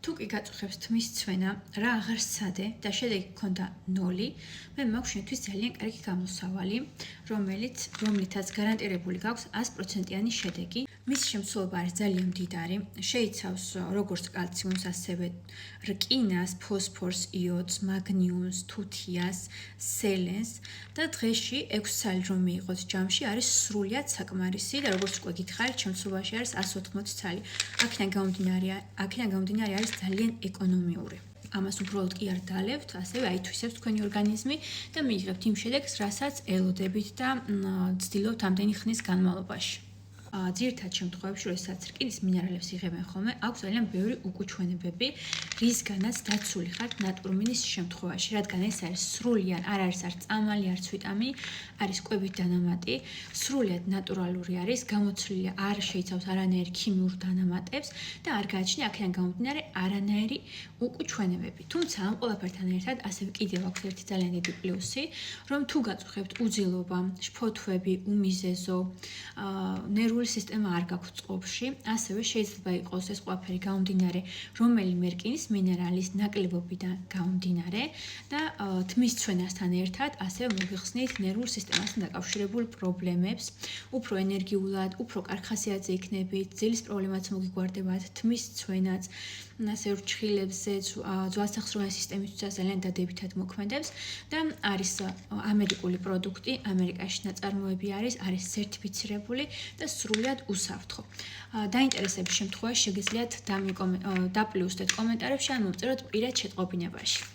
თუ კი გაწუხებს თმის ცვენა, რა აღარ სცადე და შედეგი გქონდა 0, მე მაქვს შენთვის ძალიან კარგი გამოსავალი, რომლითაც გარანტირებული გაქვს 100%-იანი შედეგი. მის შემცველობა არის ძალიან მდიდარი, შეიცავს როგორც კალციუმს, ასევე რკინას, ფოსფორს, იოდს, მაგნიუმს, თუთიას, სელენს და დღეში 6 ცალი რომ მიიღოთ ჯამში არის სრულიად საკმარისი და როგორც უკვე გითხარით, შემცველობაში არის 180 ცალი. აქედან გამომდინარე არის ძალიან ეკონომიური. ამას უბრალოდ კი არ დალებთ, ასევე აითვისებს თქვენი ორგანიზმი და მიიღებთ იმ შედეგს, რასაც ელოდებით და ცდილობთ ამდენი ხნის განმავლობაში. ძირითად შემთხვევებში, როდესაც რკინის მინერალებს იღებენ ხოლმე, აქვს ძალიან ბევრი უკუჩვენებები, რისგანაც დაცული ხართ ნატურმინის შემთხვევაში, რადგან ეს არის სრულიად, არ არის არც წამალი, არც ვიტამინი, არის კვებით დანამატი, სრულიად ნატურალური არის, გამოცვლილი არ შეიცავს არანაირ ქიმიურ დანამატებს და არ გააჩნია აქედან გამომდინარე არანაირი უკუჩვენებები. თუმცა ამ ყველაფერთან ერთად ასევე კიდევ აქვს ერთი ძალიან დიდი პლუსი, რომ თუ გაწუხებთ უძილობა, შფოთვები, უმიზეზო, ნერვული სისტემა არ გაქვთ წყობაში, ასევე შეიძლება იყოს ეს ყველაფერი გამომდინარე რომელიმე რკინის მინერალის ნაკლებობიდან გამომდინარე და თმის ცვენასთან ერთად ასევე მოგიხსნით ნერვულ სისტემასთან დაკავშირებულ პრობლემებს, უფრო ენერგიულად, უფრო კარგ ხასიათზე იქნებით, ძილის პრობლემაც მოგიგვარდებათ, თმის ცვენაც, ასევე რჩხილებზე, ძვალსახსროვანი სისტემისთვისაც ძალიან დადებითად მოქმედებს და არის ამერიკული პროდუქტი, ამერიკაში ნაწარმოები არის სერტიფიცირებული და სრულიად უსაფრთხო. დაინტერესების შემთხვევაში შეგიძლიათ დაპლუსდეთ კომენტარებში ან მომწეროთ პირად შეტყობინებაში.